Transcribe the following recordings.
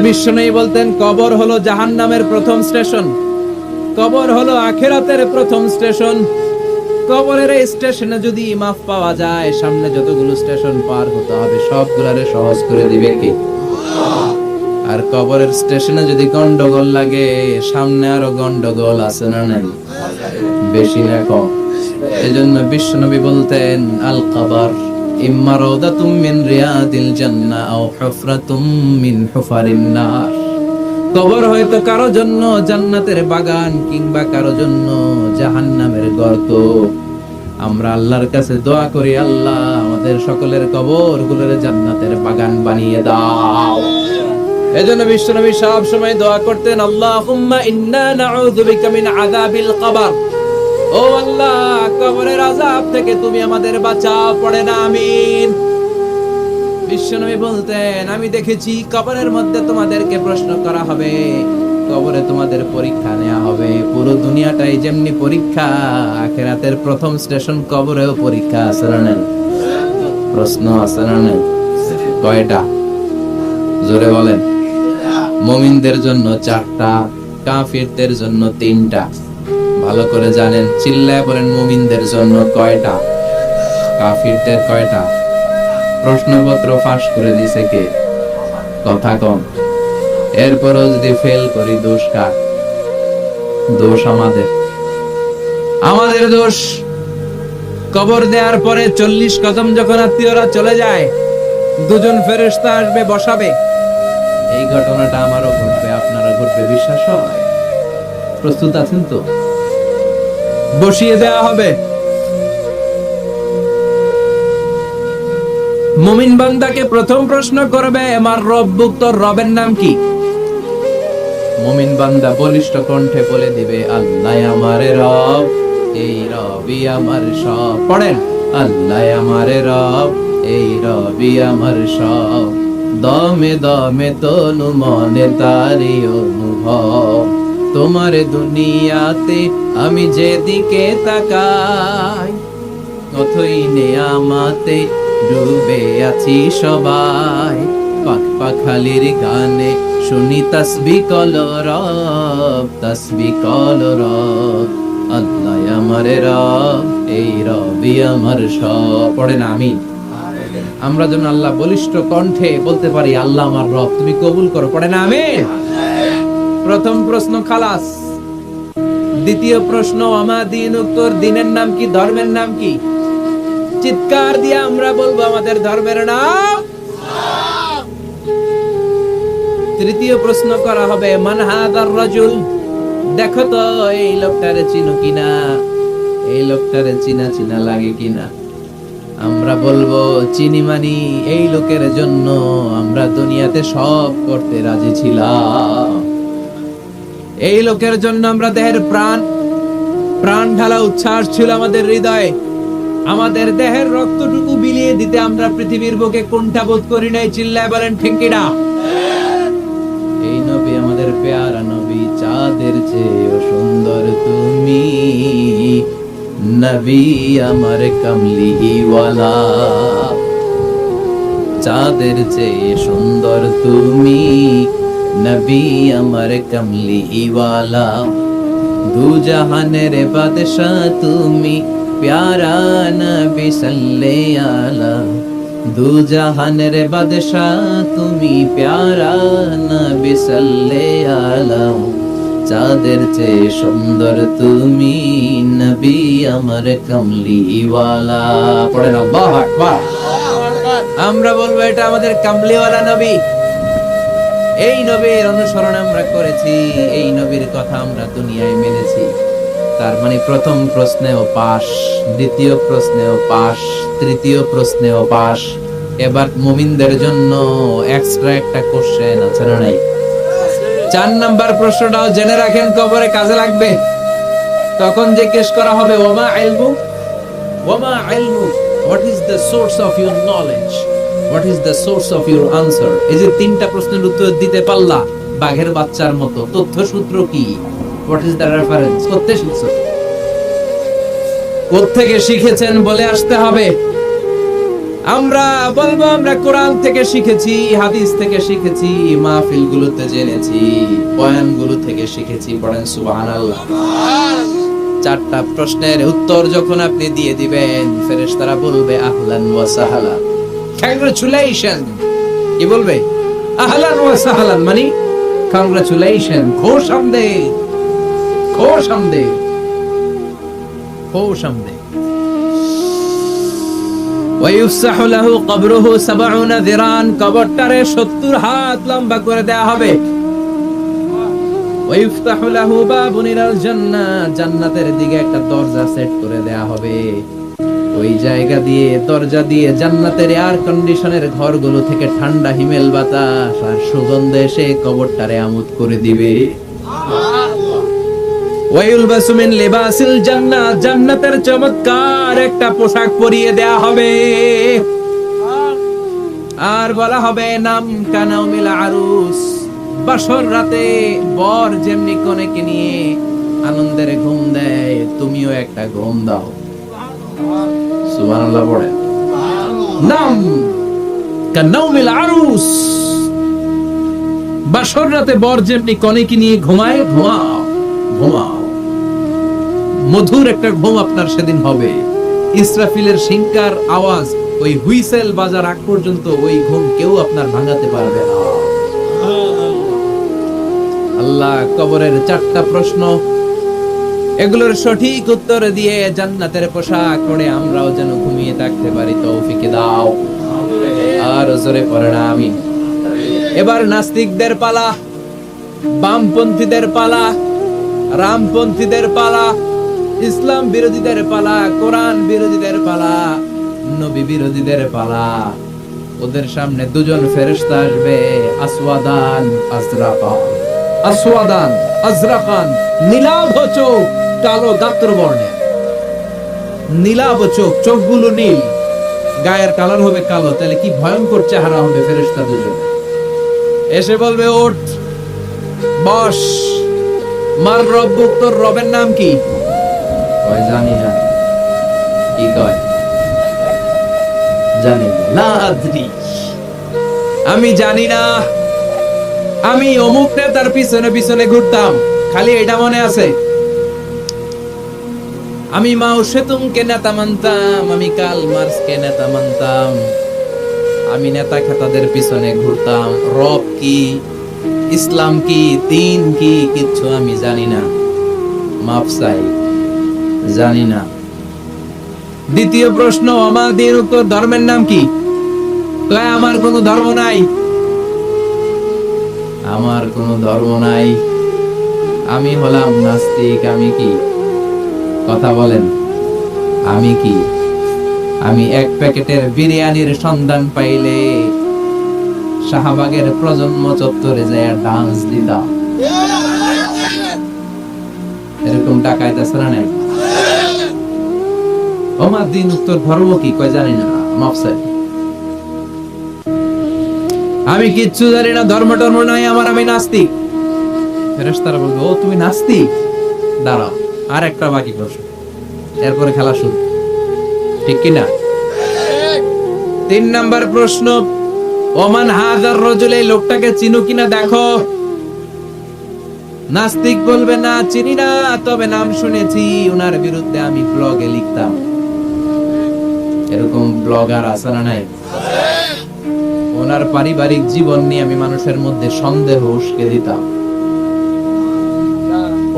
বিশ্বনবী বলতেন কবর হলো জাহান্নামের প্রথম স্টেশন, কবর হলো আখিরাতের প্রথম স্টেশন। কবরের এই স্টেশনে যদি মাফ পাওয়া যায়, সামনে যতগুলো স্টেশন পার হতে হবে সবগুলারে সহজ করে দিবে কে? আর কবরের স্টেশনে যদি গন্ডগোল লাগে, সামনে আরো গন্ডগোল আছে না নাই? বেশি না কম? এজন্য বিশ্বনবী বলতেন আল কবর ইম্মা রাউদাতুম মিন রিয়াদিল জান্নাহ আও হুফরাতুম মিন হুফারিন নার। কবর হয়তো কারো জন্য জান্নাতের বাগান, কিংবা কারো জন্য জাহান্নামের গর্ত। আমরা আল্লাহর কাছে দোয়া করি, আল্লাহ আমাদের সকলের কবরগুলোরে জান্নাতের বাগান বানিয়ে দাও। এজন্য বিশ্বনবী সব সময় দোয়া করতেন, আল্লাহুম্মা ইন্না নাউযু বিকা মিন আযাবিল কবর। ও আল্লাহ, কবরের আযাব থেকে তুমি আমাদের বাঁচাও, পড়েন আমিন। বিশ্বনবী বলতেন, আমি দেখেছি কবরের মধ্যে তোমাদেরকে প্রশ্ন করা হবে, কবরে তোমাদের পরীক্ষা নেওয়া হবে। পুরো দুনিয়াটাই যেমনি পরীক্ষা, আখিরাতের প্রথম স্টেশন কবরেও পরীক্ষা আছে না নাই? প্রশ্ন আছে না নাই? কয়টা? জোরে বলেন। মুমিনদের জন্য 4টা, কাফিরদের জন্য 3টা। ভালো করে জানেন, চিল্লায় বলেন, মুমিনদের জন্য কয়টা, কাফিরদের কয়টা? প্রশ্নপত্র ফাঁস করে দিছে কে? কথা কম। এরপরও যদি ফেল করি, দোষ কার? দোষ আমাদের, আমাদের দোষ। কবর দেওয়ার পরে 40 কদম যখন আত্মীয়রা চলে যায়, দুজন ফেরেশতা আসবে, বসাবে। এই ঘটনাটা আমারও ঘটবে, আপনারও ঘটবে, বিশ্বাস হয়? প্রস্তুত আছেন তো? বসিয়ে দেওয়া হবে। মুমিন বান্দাকে প্রথম প্রশ্ন করবে, আমার রব্বুক, তোর রবের নাম কি? মুমিন বান্দা বলিষ্ঠ কণ্ঠে বলে দিবে, আল্লাহ আমার রব, এই রবই আমার সব। পড়েন, আল্লাহ আমার রব, এই রবই আমার সব। দমে দমে তনু মনে তারি অনুভব, তোমার দুনিয়াতে আমি যেদিকে তাকাই, অথই নেয়ামাতে ডুবে আছি সবাই। পাখ পাখালির গানে শুনি তাসবিহ কলো রব, তাসবিহ কলো রব। আল্লাহ আমার রব, এই রবই আমার সব। পড়েন আমিন। আমরা যেন আল্লাহ বলিষ্ঠ কণ্ঠে বলতে পারি, আল্লাহ আমার রব, তুমি কবুল করো। পড়েন আমিন। প্রথম প্রশ্ন খালাস। দ্বিতীয় প্রশ্ন, আমা দীনুক, তোর দিনের নাম কি, ধর্মের নাম কি? চিৎকার দিয়ে আমরা বলবো, আমাদের ধর্মের নাম। তৃতীয় প্রশ্ন করা হবে, মান হাদার রাজুল, দেখো তো এই লোকটারে চিনো কিনা, এই লোকটারে চিনা চিনা লাগে কিনা। আমরা বলবো, চিনি, মানি, এই লোকের জন্য আমরা দুনিয়াতে সব করতে রাজি ছিলাম। এই লোকের জন্য আমরা দেহের প্রাণ ঢালা উচ্ছ্বাস ছিল আমাদের হৃদয়ে। আমাদের দেহের রক্তটুকু বিলিয়ে দিতে আমরা পৃথিবীর বুকে কোনটা বোধ করি নাই। চিল্লায় বলেন ঠিক কিনা? এই নবী আমাদের পেয়ারা নবী, চাঁদের চেয়েও সুন্দর তুমি, নবী আমার কামলিওয়ালা। চাঁদের চেয়ে সুন্দর তুমি, নবী আমার কামলিওয়ালা। দু জাহানের বাদশাহ তুমি, প্যারা নবী সাল্লে আলা। দু জাহানের বাদশাহ তুমি, প্যারা নবী সাল্লে আলা। চাঁদের চেয়ে সুন্দর তুমি, নবী আমার কামলিওয়ালা। পড়েন আল্লাহু আকবার। আমরা বলবো, এটা আমাদের কামলিওয়ালা নবী। এই নবীর অনুসরণ আমরা করেছি, এই নবীর কথা আমরা দুনিয়ায় মেনেছি। তার মানে প্রথম প্রশ্নেও পাস, দ্বিতীয় প্রশ্নেও পাস, তৃতীয় প্রশ্নেও পাস। এবার মুমিনদের জন্য এক্সট্রা একটা কোশ্চেন আছে না নাই? 4 নাম্বার প্রশ্নটাও জেনে রাখেন, কবরে কাজে লাগবে। তখন জিজ্ঞেস করা হবে, ওমা ইলমু, ওমা ইলমু, what is the source of your knowledge, what is the source of your answer. এই যে 3টা প্রশ্নের উত্তর দিতে পারলা বাঘের বাচ্চার মতো, তথ্যসূত্র কি? What is the reference? কোত্থেকে শিখছো, কোত্থেকে শিখেছেন বলে আসতে হবে। আমরা বলবো আমরা কোরআন থেকে শিখেছি, হাদিস থেকে শিখেছি, মাহফিলগুলোতে জেনেছি, বয়ানগুলো থেকে শিখেছি। পড়েন সুবহানাল্লাহ। চারটা প্রশ্নের উত্তর যখন আপনি দিয়ে দিবেন, ফেরেশতারা বলবে আহলান ওয়া সাহলান, কংগ্রাচুলেশন। কি বলবে? আহলান ওয়া সাহলান মানে কংগ্রাচুলেশন, খুশ আমদেদ, খুশ আমদেদ, খুশ আমদেদ। ويفسح له قبره 70 ذراعا, কবরটারে 70 হাত লম্বা করে দেয়া হবে। ويفتح له باب الى الجنه, জান্নাতের দিকে একটা দরজা সেট করে দেয়া হবে। ওই জায়গা দিয়ে, দরজা দিয়ে জান্নাতের এয়ার কন্ডিশনের ঘরগুলো থেকে ঠান্ডা হিমেল বাতাস আর সুগন্ধ এসে কবরটারে আমোদ করে দিবে। ওয়ায়ুলবাসু মিন লিবাসিল জান্নাহ, জান্নাতের চমৎকার একটা পোশাক পরিয়ে দেয়া হবে। আর বলা হবে নাম কানাউমিল আরুস, বাসর রাতে বর যেমনি কনেকে নিয়ে আনন্দের ঘুম দেয়, তুমিও একটা ঘুম দাও। সুবহানাল্লাহ পড়ে। নাম কানাউমিল আরুস, বাসর রাতে বর যেমনি কনেকে নিয়ে ঘুমায়, ঘুমাও ঘুমাও। মধুর একটা ঘুম আপনার সেদিন হবে। ইসরাফিলের শিংকার আওয়াজ, ওই হুইসেল বাজার আগ পর্যন্ত ওই ঘুম কেউ আপনার ভাঙাতে পারবে না। আল্লাহ কবরের চারটা প্রশ্ন, এগুলোর সঠিক উত্তর দিয়ে জান্নাতের পোশাক পরে আমরাও যেন ঘুমিয়ে থাকতে পারি, তৌফিক দাও। আর জোরে পড়েন আমিন। এবার নাস্তিকদের পালা, বামপন্থীদের পালা, রামপন্থীদের পালা, ইসলাম বিরোধীদের পালা, কোরআন বিরোধীদের পালা, নবী বিরোধীদের পালা। ওদের সামনে দুজন ফেরেশতা আসবে, আসওয়াদান আজরাকান, আসওয়াদান আজরাকান, নীলাভ চোখ, কালো গাত্র বর্ণের। নীলাভ চোখ, চোখগুলো নীল, গায়ের কালার হবে কালো। তাহলে কি ভয়ঙ্কর চেহারা হবে ফেরেশতা দুজন। এসে বলবে ওঠ, বস। মার রব্বুক, তোর রবের নাম কি? কয় জানি না। কি কয়? জানি না, আদ্রি, আমি জানি না। আমি অমুক নেতার পিছনে পিছনে ঘুরতাম, খালি এটা মনে আছে। আমি মাও সেতুংকে নেতা মানতাম, আমি কার্ল মার্কসকে নেতা মানতাম, আমি নেতা খেতাদের পিছনে ঘুরতাম। রব কি, ইসলাম কি, দিন কি, কিচ্ছু আমি জানি না। মাফ চাই, জানি না। দ্বিতীয় প্রশ্ন, আমাদের উত্তর ধর্মের নাম কি? আমার কোনো ধর্ম নাই, আমার কোনো ধর্ম নাই, আমি হলাম নাস্তিক। আমি কি? কথা বলেন, আমি কি? আমি এক প্যাকেটের বিরিয়ানির সন্ধান পাইলে শাহবাগের প্রজন্ম চত্বরে যায় ডান্স দিতাম। এরকম ডাকাইতেছে না নাই? আমার দিন উত্তর ধর্ম কি? কয় জানি না, মাফ চাই, আমি কিচ্ছু জানি না, ধর্ম টর্ম নাই আমার, আমি নাস্তিক। ফেরেশতারা বলবে ও তুমি নাস্তিক, দাঁড়াও আর একটা বাকি প্রশ্ন, এরপরে খেলা শুরু, ঠিক কিনা? 3 নাম্বার প্রশ্ন, ওমান হাযার রাজুল, এই লোকটাকে চিনো কিনা দেখো। নাস্তিক বলবে না চিনি না, তবে নাম শুনেছি, ওনার বিরুদ্ধে আমি ব্লগে লিখতাম। এরকম ব্লগার আছে না নাই? ওনার পারিবারিক জীবন নিয়ে আমি মানুষের মধ্যে সন্দেহ উস্কে দিতাম।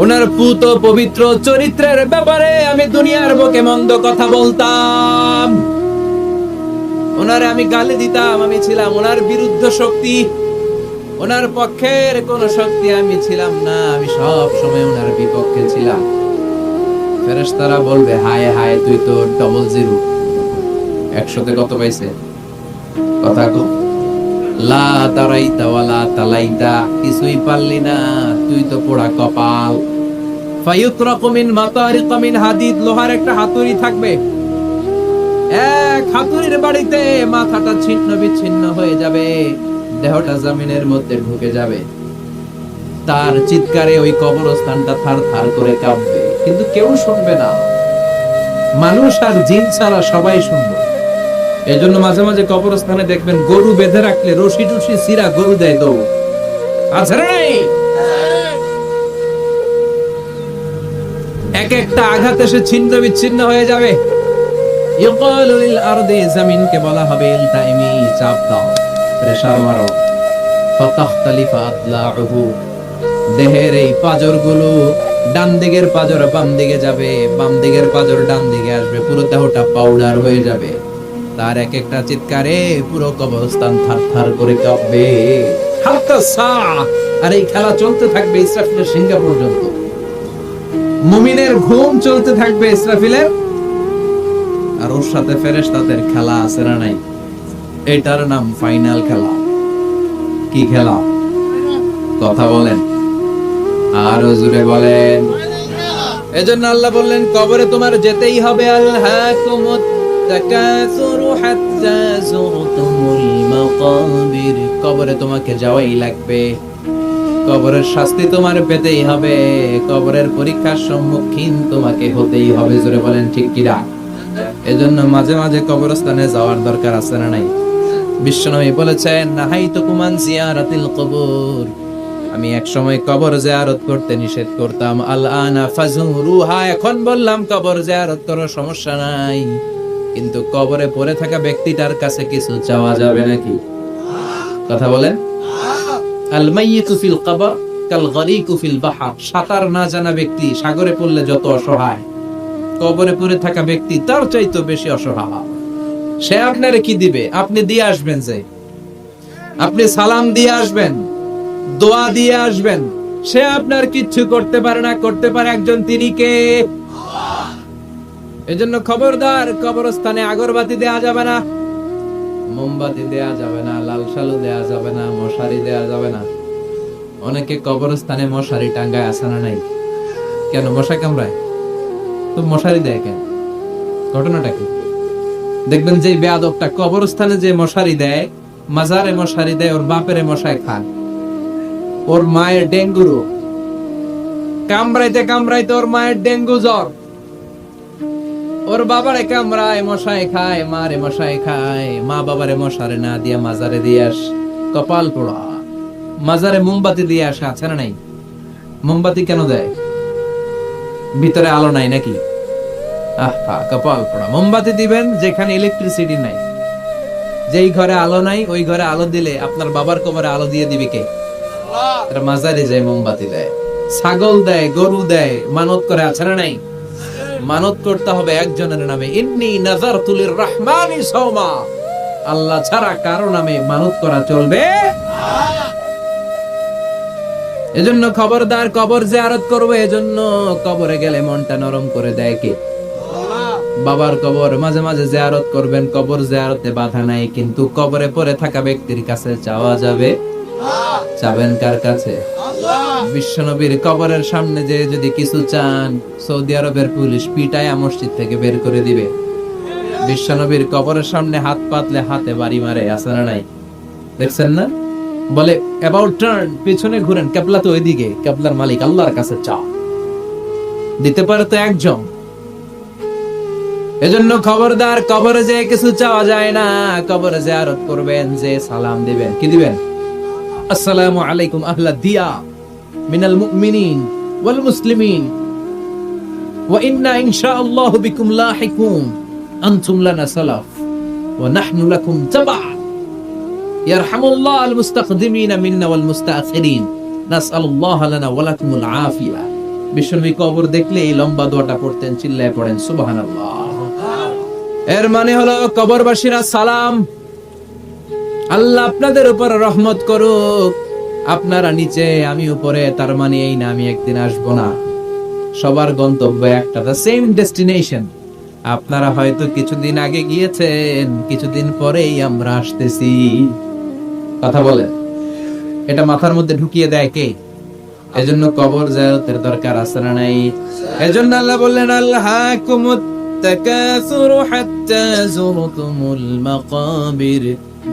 ওনার পুত পবিত্র চরিত্রের ব্যাপারে আমি দুনিয়ার বুকে মন্দ কথা বলতাম, ওনারে আমি গালি দিতাম। আমি ছিলাম ওনার বিরুদ্ধ শক্তি, ওনার পক্ষের কোন শক্তি আমি ছিলাম না, আমি সব সময় ওনার বিপক্ষে ছিলাম। ফেরেশতারা বলবে হায় হায়, তুই তো ডবল জিরো, 100তে কত পাইছে? কথা কো, লা তারাইতা ওয়ালা তালাইতা, কিছুই পারলি না, তুই তো পোড়া কপাল। ফায়ুতরাকু মিন মাতারিক মিন হাদিদ, লোহার একটা হাতুড়ি থাকবে, এক হাতুড়ির বাড়িতে মাথাটা ছিন্ন বিচ্ছিন্ন হয়ে যাবে, দেহটা জমিনের মধ্যে ঢুকে যাবে। তার চিৎকারে ওই কবরস্থানটা থার থার করে কাঁপবে, কিন্তু কেউ শুনবে না। মানুষ আর জিন ছাড়া সবাই শুনবে। এই জন্য মাঝে মাঝে কবরস্থানে দেখবেন গরু বেঁধে রাখলে রশি টুসি সিরা গরু দেয় দৌড়। আছে না নাই? এক একটা আঘাত এসে ছিন্ন বিচ্ছিন্ন হয়ে যাবে। ইউকালু লিল আরদি, জমিনকে বলা হবে ইলতাইমি, চাপ দাও, প্রেসার মারো। ফাতাখতালিফা আদলাউহু, দেহের এই পাজরগুলো ডান দিকের পাজর বাম দিকে যাবে, বাম দিকের পাজর ডান দিকে আসবে, পুরো দেহটা পাউডার হয়ে যাবে। তার এক একটা চিৎকারে পুরো কবরস্থান থারথার করে কাঁপবে। হাত্তা সা, আর এই খেলা চলতে থাকবে ইসরাফিলের সিংহা পর্যন্ত। মুমিনের ঘুম চলতে থাকবে ইসরাফিলের, আর ওর সাথে ফেরেশতাদের খেলা আছে না নাই? এটার নাম ফাইনাল খেলা। কি খেলা? কথা বলেন, আর জোরে বলেন। এজন্য আল্লাহ বললেন কবরে তোমার যেতেই হবে। আলহাকুমুত তাকাসুরু হাত্তা যুরতুমুল মাকাবির, কবরে তোমাকে যাওয়াই লাগবে। কবরের শাস্তি তোমার পেতেই হবে, কবরের পরীক্ষার সম্মুখীন তোমাকে হতেই হবে। জোরে বলেন ঠিক কিনা? এজন্য মাঝে মাঝে কবরস্থানে যাওয়ার দরকার আছে না নাই? বিশ্বনবী বলেছেন, নাহাইতুকুম আন জিয়ারাতিল কবর, আমি এক সময় কবর জিয়ারত করতে নিষেধ করতাম। আল-আনা ফাজুরুহা, এখন বললাম কবর জিয়ারত করো, সমস্যা নাই। কিন্তু কবরে পড়ে থাকা ব্যক্তিটার কাছে কিছু চাওয়া যাবে নাকি? কথা বলেন। আল মাইয়িতু ফিল কবর কাল গরিকু ফিল বাহর, সাঁতার না জানা ব্যক্তি সাগরে পড়লে যত অসহায়, কবরে পড়ে থাকা ব্যক্তি তার চাইতে বেশি অসহায়। সে আপনারে কি দিবে? আপনি দিয়ে আসবেন, যে আপনি সালাম দিয়ে আসবেন, দোয়া দিয়ে আসবেন, সে আপনার কিচ্ছু করতে পারে না। করতে পারে একজন, তিনি কে? এজন্য খবরদার, কবরস্থানে আগরবাতি দেয়া যাবে না, মোমবাতি দেয়া যাবে না, লাল শালু দেয়া যাবে না, মশারি দেয়া যাবে না। অনেকে কবরস্থানে মশারি টাঙ্গায়, আছে না নাই? কেন মশা কামড়ায়? তো মশারি দেয় কেন? ঘটনাটা কি? দেখবেন যে বেয়াদবটা কবরস্থানে যে মশারি দেয়, মাজারে মশারি দেয়, ওর বাপেরে মশায় খান, ওর মায়ের ডেঙ্গু রোগ, কামড়াইতে কামড়াইতে ওর মায়ের ডেঙ্গু জ্বর, ওর বাবারে কামড়ায়, মশায় খায়, মারে মশায় খায়, মা বাবারে মশারে না দিয়া মাজারে দিয়ে আস, কপাল পোড়া। মাজারে মোমবাতি দিয়ে আসে, আছে না নাই? মোমবাতি কেন দেয়? ভিতরে আলো নাই নাকি? আহা, কপাল পোড়া। মোমবাতি দিবেন যেখানে ইলেকট্রিসিটি নাই, যেই ঘরে আলো নাই ওই ঘরে আলো দিলে আপনার বাবার কবরে আলো দিয়ে দিবে কে? মাজারে যায় মোমবাতি দেয়, ছাগল দেয়, গরু দেয়, মানত করে, আছে না নাই? মানত করতে হবে একজনের নামে, ইন্নী নাযারতু লিররহমানি সাওমা, আল্লাহ ছাড়া কারো নামে মানত করা চলবে না। এজন্য খবরদার, কবর জিয়ারত করবে। এজন্য কবরে গেলে মনটা নরম করে দেয় কে? বাবার কবর মাঝে মাঝে জিয়ারত করবেন, কবর জিয়ারতে বাধা নাই, কিন্তু কবরে পড়ে থাকা ব্যক্তির কাছে চাওয়া যাবে? চাবেন কার কাছে? বিশ্বনবীর কবরের সামনে যে যদি কিছু চান, সৌদি আরবের পুলিশ পিটায়া মসজিদ থেকে বের করে দিবে। বিশ্বনবীর কবরের সামনে হাত পাতলে হাতে বাড়ি মারে, আছে না নাই? দেখছেন না? বলে অ্যাবাউট টার্ন, পিছনে ঘুরেন, কিবলা তো ওইদিকে, কিবলার মালিক আল্লাহর কাছে চাও। দিতে পারে তো একজন। এজন্য খবরদার, কবরে যে কিছু চাওয়া যায় না। কবরে জিয়ারত করবেন, যে সালাম দিবেন, কি দিবেন? আসসালামু আলাইকুম আহলা দিয়া মিনাল মুমিনিন ওয়াল মুসলিমিন ওয়া ইন্না ইনশাআল্লাহু বিকুম লাহিকুন আনতুম লানা সালাফ ওয়া নাহনু লাকুম তাবা ইয়ারহামুল্লাহ আল মুস্তাকদিমিন মিন্না ওয়াল মুস্তাখিরিন নাসআলুল্লাহ লানা ওয়া লাকুমুল আফিয়া। বিশ্বনবী কবর দেখলে এই লম্বা দোয়াটা পড়তেন, চিল্লায় পড়েন সুবহানাল্লাহ। এর মানে হলো কবরবাসীরা সালাম, আল্লাহ আপনাদের উপর রহমত করুক, আপনারা নিচে আমি উপরে, তার মানে এই না আমি একদিন আসবো না। সবার গন্তব্য একটা, দ্য সেম ডেস্টিনেশন। আপনারা হয়তো কিছুদিন আগে গিয়েছেন, কিছুদিন পরেই আমরা আসতেছি। কথা বলেন, এটা মাথার মধ্যে ঢুকিয়ে দেয় কে? এজন্য কবর জিয়ারতের দরকার আছে না নাই? এজন্য আল্লাহ বললেন, আলহাকুমুত তাকাসুরু হাত্তা যুরতুমুল মাকাবির,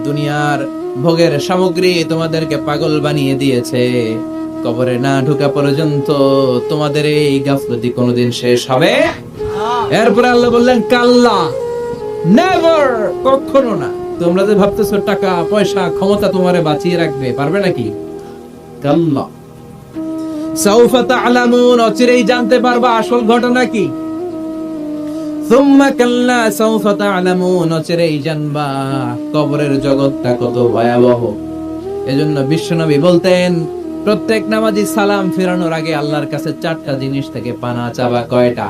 দুনিয়ার ভোগের সামগ্রী তোমাদেরকে পাগল বানিয়ে দিয়েছে, কবরে না ঢোকা পর্যন্ত তোমাদের এই গাফলতি কোনোদিন শেষ হবে? এরপর আল্লাহ বললেন, কাল্লা, নেভার, কখনো না। তোমরা যে ভাবতেছো টাকা পয়সা ক্ষমতা তোমারে বাঁচিয়ে রাখবে, পারবে নাকি? কাল্লা সাউফা তা'লামুন, অচিরেই জানতে পারবা আসল ঘটনা কি। সুম্মা কাল্লা সাউফা তা'লামুন, অচিরেই জানবা কবরের জগৎটা কত ভয়াবহ। এজন্য বিশ্বনবী বলতেন প্রত্যেক নামাজি সালাম ফেরানোর আগে আল্লাহর কাছে 4টা জিনিস থেকে পানা চাবা। কয়টা?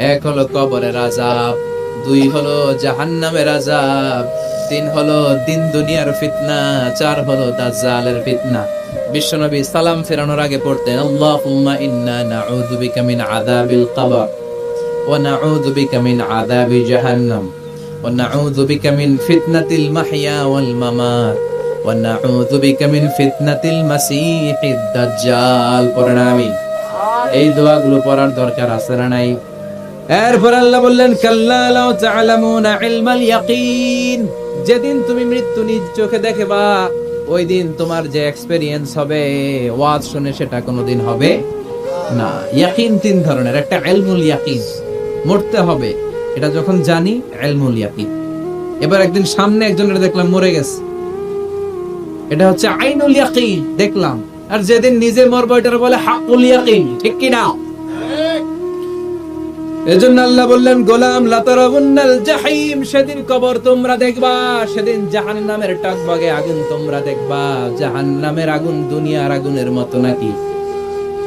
1 হলো কবরের আযাব, 2 হলো জাহান্নামের আযাব, 3 হলো দিন দুনিয়ার ফিতনা, 4 হলো দাজ্জালের ফিতনা। বিশ্বনবী সালাম ফেরানোর আগে পড়তেন আল্লাহুম্মা ইন্না নাউযু বিকা মিন আযাবিল কবর ওয়া নাউযু বিকা মিন আযাবি জাহান্নাম ওয়া নাউযু বিকা মিন ফিতনাতিল মাহইয়া ওয়াল মামাত ওয়া নাউযু বিকা মিন ফিতনাতিল মাসীহিদ দাজ্জাল। পড়েন আমিন। এই দোয়াগুলো পড়ার দরকার আছে না নাই? এরপর আল্লাহ বললেন কাল্লা লাউ তা'লামুনা ইলমাল ইয়াকিন, যেদিন তুমি মৃত্যু নিজ চোখে দেখবা ওই দিন তোমার যে এক্সপেরিয়েন্স হবে ওয়াজ শুনে সেটা কোনোদিন হবে না। ইয়াকিন 3 ধরনের, একটা ইলমুল ইয়াকিন, মরতে হবে, এটা যখন জানি ইলমুল ইয়াকিন। এবার একদিন সামনে একজনের দেখলাম মরে গেছে, এটা হচ্ছে আইনুল ইয়াকিন, দেখলাম। আর যেদিন নিজে মরবো এটার বলে হাকুল ইয়াকিন, ঠিক কি না? এজন্য আল্লাহ বললেন গোলাম লাতারাবুন্নাল জাহিম, সেদিন কবর তোমরা দেখবা, সেদিন জাহান্নামের টকবগে আগুন তোমরা দেখবা। জাহান্নামের আগুন দুনিয়ার আগুনের মতো নাকি?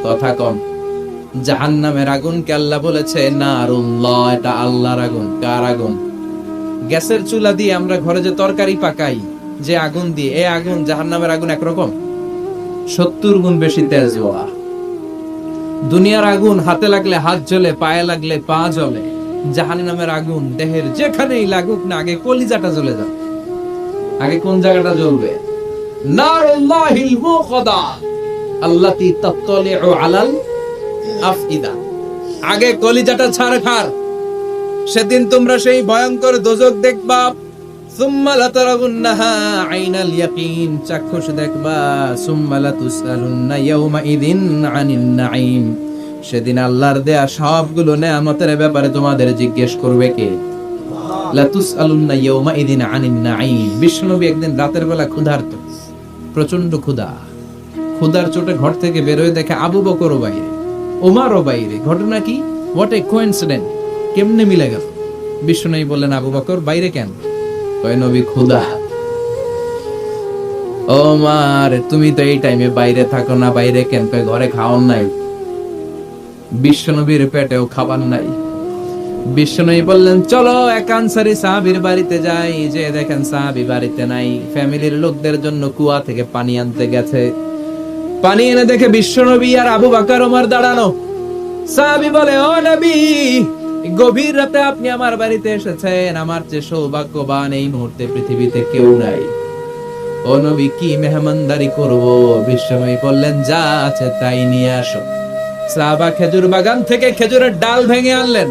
কথা কম। জাহান্নামের আগুনকে আল্লাহ বলেছে নারুল্লাহ, এটা আল্লাহর আগুন। কার আগুন? গ্যাসের চুলা দিয়ে আমরা ঘরে যে তরকারি পাকাই যে আগুন দিয়ে, এই আগুন জাহান্নামের আগুন একরকম, 70 গুণ বেশি তেজওয়ালা। দুনিয়ার আগুন হাতে লাগলে হাত জ্বলে, পায়ে লাগলে পা জ্বলে। জাহান্নামের আগুন দেহের যেখানেই লাগুক না আগে কলিজাটা জ্বলে যাবে। আগে কোন জায়গাটা জ্বলবে? নারুল্লাহিল মুকাদা আল্লাতী তাত্তালিউ আলাল আফইদা, আগে কলিজাটা ছারখার। সেদিন তোমরা সেই ভয়ঙ্কর দোজখ দেখবা। সুম্মা লাতারাবুন্নাহা আইনাল ইয়াকিন, চাক্ষুষ দেখবা। সুম্মা লাতুসআলুন্না ইয়াওমা ইযিন আনিন নাঈম, সেদিন আল্লাহর দেয়া সবগুলো নেয়ামতের ব্যাপারে তোমাদের জিজ্ঞেস করবে কে? লাতুসআলুন্না ইয়াওমা ইযিন আনিন নাঈম। বিশ্বনবী একদিন রাতের বেলা ক্ষুধার্ত, প্রচন্ড ক্ষুধা। ক্ষুধার চোটে ঘর থেকে বের হয়ে দেখে আবু বকরও বাইরে, ওমরও বাইরে। ঘটনা কি? হোয়াট এ কোইন্সিডেন্ট, কেমনে মিলে গেল? বিশ্বনবী বললেন আবু বকর বাইরে কেন? কয় নবী ক্ষুধা। ওমর তুমি তো এই টাইমে বাইরে থাকো না, বাইরে কেন? কয় ঘরে খাওয়ার নাই। বিশ্বনবীর পেটেও খাবার নাই। বিশ্বনবী বললেন চলো এক আনসারী সাহাবীর বাড়িতে যাই। যে দেখেন সাহাবী বাড়িতে নাই, ফ্যামিলির লোকদের জন্য কুয়া থেকে পানি আনতে গেছে। পানি এনে দেখে বিশ্বনবী আর আবু বকর ওমর দাঁড়ানো। সাহাবী বলে ও নবী, গভীর রাতে আপনি আমার বাড়িতে এসেছেন, আমার চেয়ে সৌভাগ্যবান এই মুহূর্তে পৃথিবীতে কেউ নাই। ও নবী কি মেহমানদারি করব? বিশ্বনবী বললেন যা আছে তাই নিয়ে আসো। সাহাবা খেজুর বাগান থেকে খেজুরের ডাল ভেঙে আনলেন।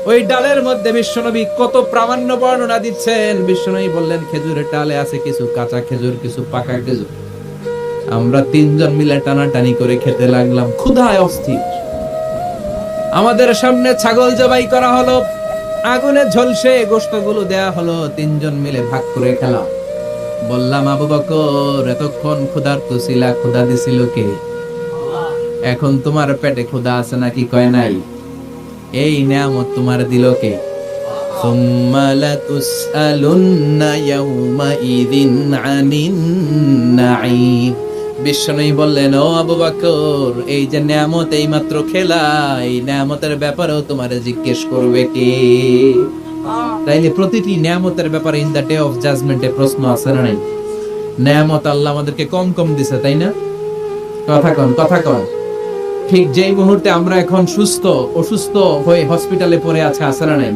ওই ডালের মধ্যে বিশ্বনবী কত প্রামাণ্য বর্ণনা দিচ্ছেন। বিশ্বনবী বললেন খেজুরের ডালে আছে কিছু কাঁচা খেজুর, কিছু পাকা খেজুর। আমরা 3 জন মিলে টানাটানি করে খেতে লাগলাম, ক্ষুধায় অস্থির। আমাদের সামনে ছাগল জবাই করা হলো, আগুনে ঝলসে গোশতগুলো দেয়া হলো, 3 জন মিলে ভাগ করে খেলাম। বললাম আবু বকর এতক্ষণ ক্ষুধার্ত ছিলা, ক্ষুধা দিছিল কে? এখন তোমার পেটে ক্ষুধা আছে নাকি? কয় নাই। এই নিয়ামত তোমার দিল কে? সুম্মা লাতুসআলুন্না ইয়াওমা ইযিন আনিন নাঈম। বিশ্বনবী বললেন ও আবু বকর এই যে নিয়ামত এই মাত্র খেলা, এই নিয়ামতের ব্যাপারেও তোমারে জিজ্ঞেস করবে কে? তাইলে প্রতিটি নিয়ামতের ব্যাপারে ইন দা ডে অফ জাজমেন্টে প্রশ্ন আছে না নাই? নিয়ামত আল্লাহ আমাদেরকে কম কম দিছে, তাই না? কথা কন, কথা কন। ঠিক যেই মুহূর্তে আমরা এখন সুস্থ, অসুস্থ হয়ে হসপিটালে পড়ে আছে, আছে না নাই?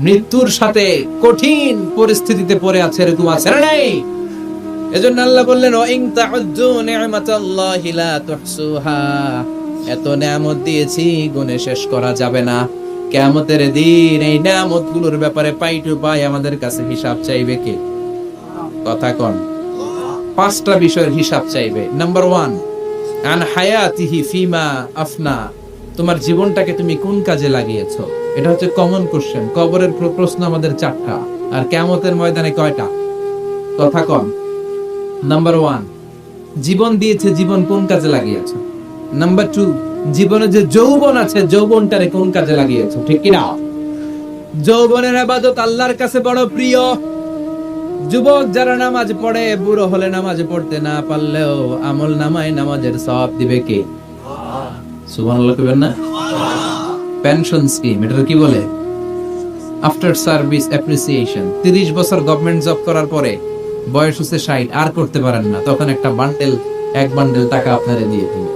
মৃত্যুর সাথে কঠিন পরিস্থিতিতে পড়ে আছে, এরকম আছে না নাই? এজন্য আল্লাহ বললেন ও ইন তাউদ্দু নি'মাতাল্লাহি লা তুহসুহা, এত নিয়ামত দিয়েছি গুণে শেষ করা যাবে না। কিয়ামতের দিন এই নিয়ামতগুলোর ব্যাপারে পাই টু পাই আমাদের কাছে হিসাব চাইবে কে? কথা কোন? 5টা বিষয়ের হিসাব চাইবে। নাম্বার 1 আন হায়াতিহি ফিমা আফনা, তোমার জীবনটাকে তুমি কোন কাজে লাগিয়েছো? এটা হচ্ছে কমন কোশ্চেন। কবরের প্রশ্ন আমাদের 4টা, আর কিয়ামতের ময়দানে কয়টা? কথা কম। নাম্বার 1, জীবন দিয়েছে, জীবন কোন কাজে লাগিয়েছো? নাম্বার 2, জীবনে যে যৌবন আছে, যৌবনটারে কোন কাজে লাগিয়েছো? ঠিক কি না? যৌবনের ইবাদত আল্লাহর কাছে বড় প্রিয়। যুবক যারা নামাজ পড়ে, বুড়ো হলে নামাজ পড়তে না পারলেও আমল নামায় নামাজের সওয়াব দিবে কে? সুবহানাল্লাহ কইবেন না? পেনশন স্কিম, এটা কি বলে? After service appreciation. 30 বছর গভর্নমেন্ট জব করার পরে বয়স হচ্ছে 60, আর করতে পারেন না, তখন একটা এক বান্ডেল টাকা আপনারে দিয়ে দিবে।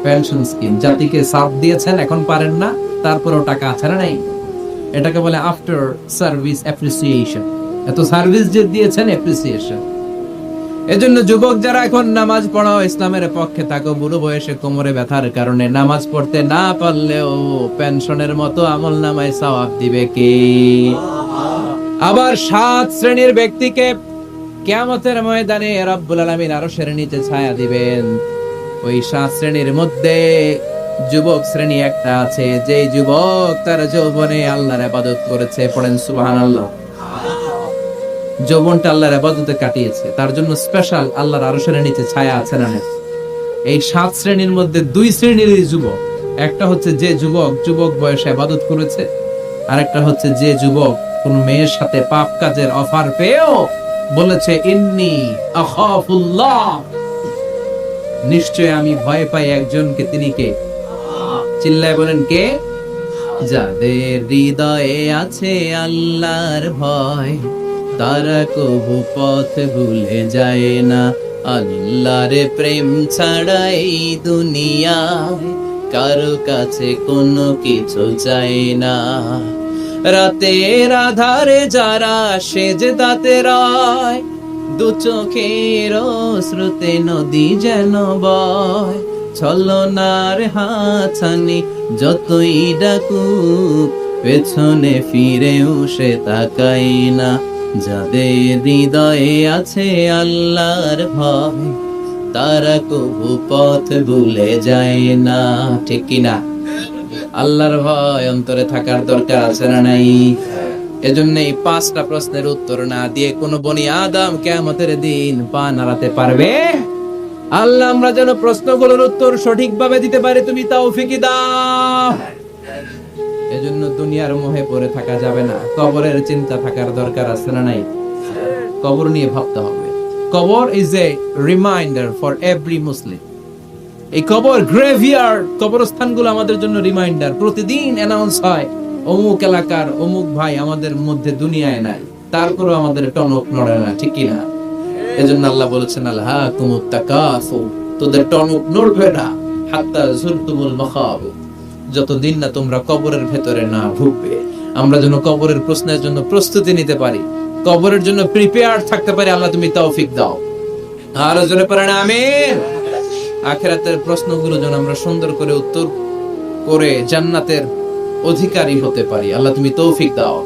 পেনশন স্কিম, জাতিকে সাথ দিয়েছেন, এখন পারেন না, তারপরেও টাকা আছে না নাই? এটাকে বলে আফটার সার্ভিস অ্যাপ্রিসিয়েশন। এত সার্ভিস যে দিয়েছেন, অ্যাপ্রিসিয়েশন। এজন্য যুবক যারা এখন নামাজ পড়াও, ইসলামের পক্ষে থাকো, বুড়ো বয়সে কোমরে ব্যথার কারণে নামাজ পড়তে না পারলেও পেনশনের মতো আমল নামায় সওয়াব দিবে কে? আবার 7 শ্রেণীর ব্যক্তিকে কিয়ামতের ময়দানে রব্বুল আলামিন আরশের নিচে ছায়া দিবেন। ওই 7 শ্রেণীর মধ্যে যুবক শ্রেণী একটা আছে, যে যুবক তার যৌবনে আল্লাহর ইবাদত করেছে। পড়েন সুবহানাল্লাহ। যৌবনটা আল্লাহর ইবাদতে কাটিয়েছে, তার জন্য স্পেশাল আল্লাহর আরশের নিচে ছায়া আছে না? এই 7 শ্রেণীর মধ্যে 2 শ্রেণীর যুবক। একটা হচ্ছে যে যুবক বয়সে ইবাদত করেছে, আর একটা হচ্ছে যে যুবক কোন মেয়ের সাথে পাপ কাজের অফার পেয়েও বলেছে ইন্নী আখাফুল্লাহ, নিশ্চয় আমি ভয় পাই একজনকে। তিনি কে? চিল্লায় বলেন কে? যাদের হৃদয়ে আছে আল্লাহর ভয়, তারা কবু পথ ভুলে যায় না। আল্লাহর প্রেম ছাড়া এই দুনিয়ায় কারো কাছে কোনো কিছু চায় না। রাতের আধারে যারা সেজদাতে রয়, দু চোখের শ্রুতে নদী যেন বয়। ছলনার হাতছানি যতই ডাকুক, পেছনে ফিরেও সে তাকাই না। যাদের হৃদয়ে আছে আল্লাহর ভয়, তারা কবু পথ ভুলে যায় না। ঠিক কিনা? আল্লাহর ভয় অন্তরে থাকার দরকার আছে না নাই? এজন্য এই 5টা প্রশ্নের উত্তর না দিয়ে কোন বনি আদম কিয়ামতের দিন পা নাড়াতে পারবে? আল্লাহ আমরা যেন প্রশ্নগুলোর উত্তর সঠিকভাবে দিতে পারি, তুমি তৌফিক দাও। এজন্য দুনিয়ার মোহে পড়ে থাকা যাবে না, কবরের চিন্তা থাকার দরকার আছে না নাই? কবর নিয়ে ভাবতে হবে। কবর is a reminder for every মুসলিম। এই কবর, গ্রেভিয়ার্ড, কবরস্থানগুলো আমাদের জন্য রিমাইন্ডার। প্রতিদিন অ্যানাউন্স হয় অমুক এলাকার অমুক ভাই আমাদের মধ্যে দুনিয়ায় নাই, তারপরেও আমাদের টনক নড়ে না। ঠিক কিনা? এজন্য আল্লাহ বলেছেন আলহাকুমুত তাকাসুর, তোদের টনক নড়বে না হাত্তা যুরতুমুল মাকাবির, যতদিন না তোমরা কবরের ভেতরে না ঢুকবে। আমরা যেন কবরের প্রশ্নের জন্য প্রস্তুতি নিতে পারি, কবরের জন্য প্রিপেয়ার থাকতে পারি। আল্লাহ তুমি তৌফিক দাও। আর জোরে পড়েন আমিন। আখিরাতের প্রশ্নগুলো যেন আমরা সুন্দর করে উত্তর করে জান্নাতের অধিকারী হতে পারি। আল্লাহ তুমি তৌফিক দাও।